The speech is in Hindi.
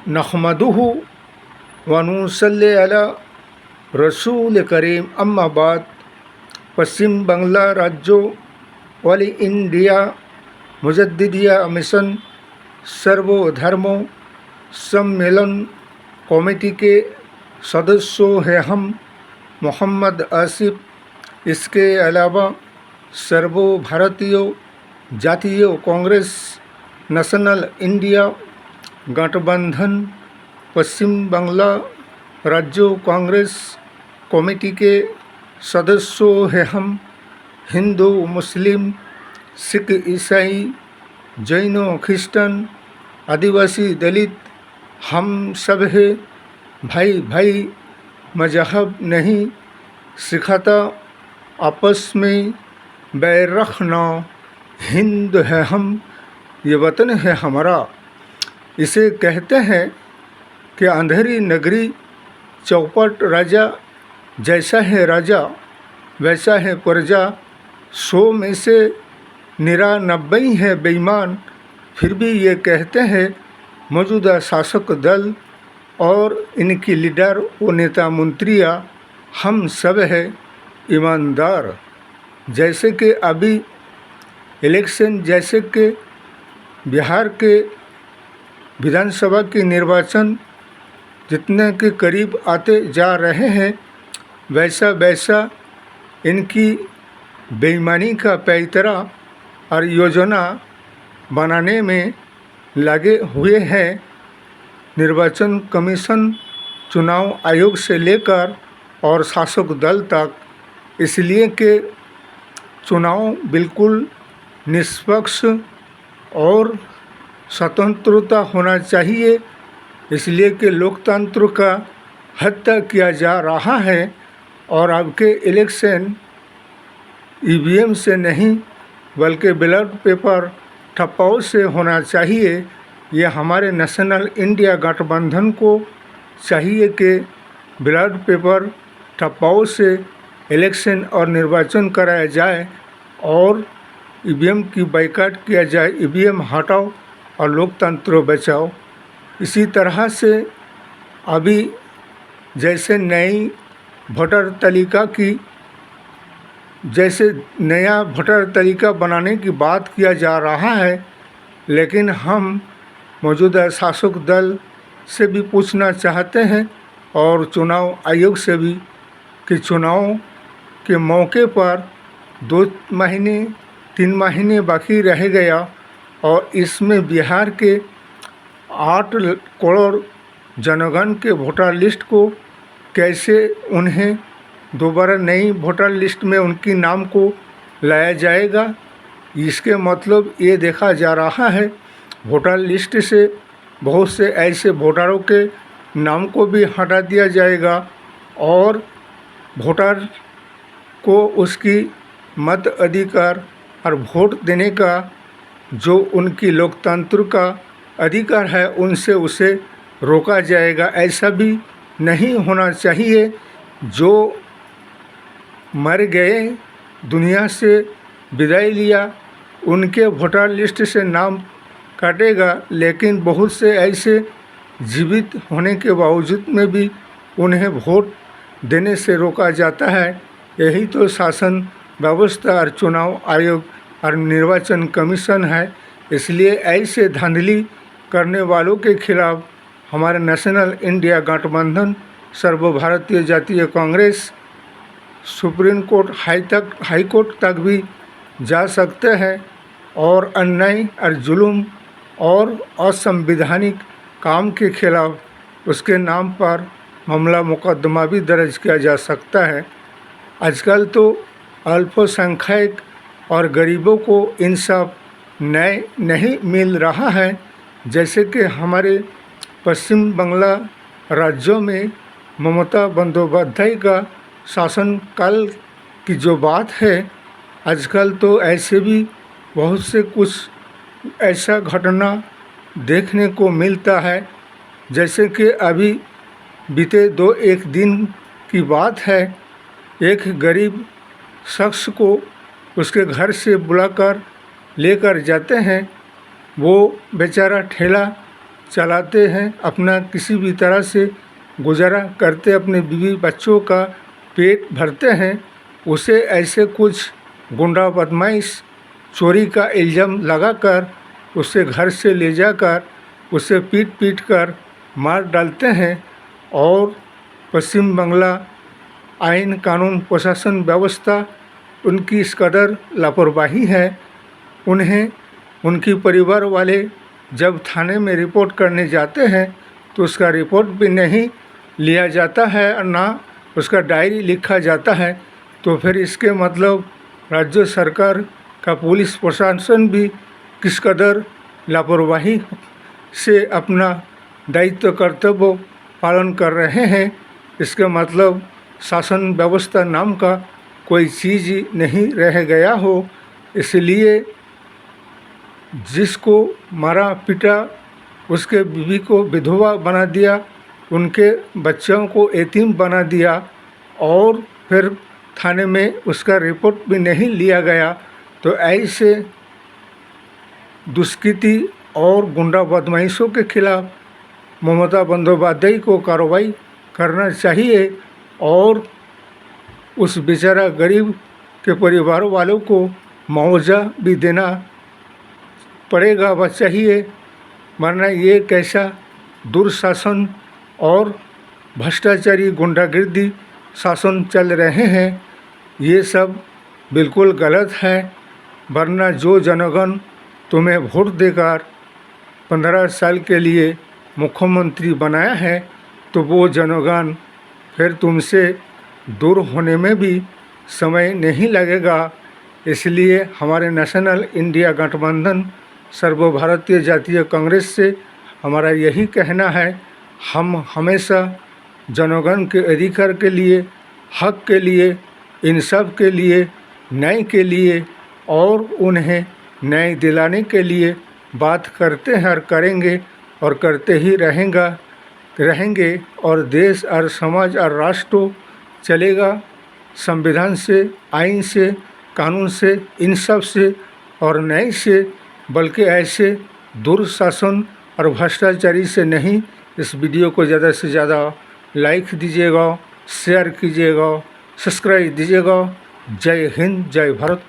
नहमदुहु व नुसल्ली अला रसूल करीम अम्मा बाद। पश्चिम बंगला राज्यों वाली इंडिया मुजद्दिदिया मिशन सर्वधर्मों सम्मेलन कमेटी के सदस्यों हैं हम मोहम्मद आसिफ। इसके अलावा सर्व भारतीय जातीय कांग्रेस नेशनल इंडिया गठबंधन पश्चिम बंगला राज्य कांग्रेस कमेटी के सदस्यों हैं हम हिंदू मुस्लिम सिख ईसाई जैन ख्रिस्टन आदिवासी दलित हम सब है भाई भाई। मजहब नहीं सिखाता आपस में बैर रखना। हिंद है हम, ये वतन है हमारा। इसे कहते हैं कि अंधेरी नगरी चौपट राजा, जैसा है राजा वैसा है प्रजा। 100 में से 99 है बेईमान, फिर भी ये कहते हैं मौजूदा शासक दल और इनकी लीडर व नेता मंत्रियाँ हम सब है ईमानदार। जैसे कि अभी इलेक्शन, जैसे कि बिहार के विधानसभा के निर्वाचन जितने के करीब आते जा रहे हैं, वैसा वैसा इनकी बेईमानी का पैतरा और योजना बनाने में लगे हुए हैं। निर्वाचन कमीशन, चुनाव आयोग से लेकर और शासक दल तक, इसलिए कि चुनाव बिल्कुल निष्पक्ष और स्वतंत्रता होना चाहिए, इसलिए कि लोकतंत्र का हत्या किया जा रहा है। और अब के इलेक्शन ईवीएम से नहीं बल्कि बैलेट पेपर ठप्पाओं से होना चाहिए। ये हमारे नेशनल इंडिया गठबंधन को चाहिए कि बैलेट पेपर ठप्पाओं से इलेक्शन और निर्वाचन कराया जाए और ईवीएम की बाइकाट किया जाए। ईवीएम हटाओ और लोकतंत्र बचाओ। इसी तरह से अभी जैसे नई वोटर तालिका की, जैसे नया वोटर तालिका बनाने की बात किया जा रहा है, लेकिन हम मौजूदा शासक दल से भी पूछना चाहते हैं और चुनाव आयोग से भी कि चुनाव के मौके पर 2 महीने 3 महीने बाकी रह गया और इसमें बिहार के 8 करोड़ जनगण के वोटर लिस्ट को कैसे उन्हें दोबारा नई वोटर लिस्ट में उनकी नाम को लाया जाएगा। इसके मतलब ये देखा जा रहा है वोटर लिस्ट से बहुत से ऐसे वोटरों के नाम को भी हटा दिया जाएगा और वोटर को उसकी मत अधिकार और वोट देने का जो उनकी लोकतंत्र का अधिकार है उनसे उसे रोका जाएगा। ऐसा भी नहीं होना चाहिए। जो मर गए, दुनिया से विदाई लिया, उनके वोटर लिस्ट से नाम काटेगा, लेकिन बहुत से ऐसे जीवित होने के बावजूद में भी उन्हें वोट देने से रोका जाता है। यही तो शासन व्यवस्था और चुनाव आयोग और निर्वाचन कमीशन है। इसलिए ऐसे धांधली करने वालों के खिलाफ हमारे नेशनल इंडिया गठबंधन सर्वभारतीय जातीय Congress supreme court, high court तक भी जा सकते हैं और अन्याय और जुल्म और असंवैधानिक काम के खिलाफ उसके नाम पर मामला मुकदमा भी दर्ज किया जा सकता है। आजकल तो अल्पसंख्यक और गरीबों को इंसाफ न्याय नहीं मिल रहा है। जैसे कि हमारे पश्चिम बंगला राज्यों में ममता बंदोपाध्याय का शासनकाल की जो बात है, आजकल तो ऐसे भी बहुत से कुछ ऐसा घटना देखने को मिलता है। जैसे कि अभी बीते 2-1 दिन की बात है, एक गरीब शख्स को उसके घर से बुलाकर लेकर जाते हैं। वो बेचारा ठेला चलाते हैं, अपना किसी भी तरह से गुजारा करते, अपने बीवी बच्चों का पेट भरते हैं, उसे ऐसे कुछ गुंडा बदमाश चोरी का इल्ज़ाम लगाकर उसे घर से ले जाकर उसे पीट पीट कर मार डालते हैं। और पश्चिम बंगला आइन कानून प्रशासन व्यवस्था उनकी इस कदर लापरवाही है, उन्हें उनकी परिवार वाले जब थाने में रिपोर्ट करने जाते हैं तो उसका रिपोर्ट भी नहीं लिया जाता है और ना उसका डायरी लिखा जाता है। तो फिर इसके मतलब राज्य सरकार का पुलिस प्रशासन भी किस कदर लापरवाही से अपना दायित्व कर्तव्य पालन कर रहे हैं। इसके मतलब शासन व्यवस्था नाम का कोई चीज़ नहीं रह गया हो। इसलिए जिसको मारा पीटा उसके बीवी को विधवा बना दिया, उनके बच्चों को यतीम बना दिया और फिर थाने में उसका रिपोर्ट भी नहीं लिया गया। तो ऐसे दुष्कृति और गुंडा बदमाशों के खिलाफ ममता बंदोपाध्याय को कार्रवाई करना चाहिए और उस बेचारा गरीब के परिवार वालों को मुआवजा भी देना पड़ेगा व चाहिए, वरना ये कैसा दुर्शासन और भ्रष्टाचारी गुंडागर्दी शासन चल रहे हैं, ये सब बिल्कुल गलत है। वरना जो जनगण तुम्हें वोट देकर 15 साल के लिए मुख्यमंत्री बनाया है तो वो जनगण फिर तुमसे दूर होने में भी समय नहीं लगेगा। इसलिए हमारे नेशनल इंडिया गठबंधन सर्वभारतीय जातीय कांग्रेस से हमारा यही कहना है, हम हमेशा जनगण के अधिकार के लिए, हक के लिए, इंसाफ के लिए, न्याय के लिए और उन्हें न्याय दिलाने के लिए बात करते हैं और करेंगे और करते ही रहेंगे और देश और समाज और राष्ट्र चलेगा संविधान से, आइन से, कानून से, इंसाफ से और न्याय से, बल्कि ऐसे दुर्शासन और भ्रष्टाचारी से नहीं। इस वीडियो को ज़्यादा से ज़्यादा लाइक दीजिएगा, शेयर कीजिएगा, सब्सक्राइब दीजिएगा। जय हिंद, जय भारत।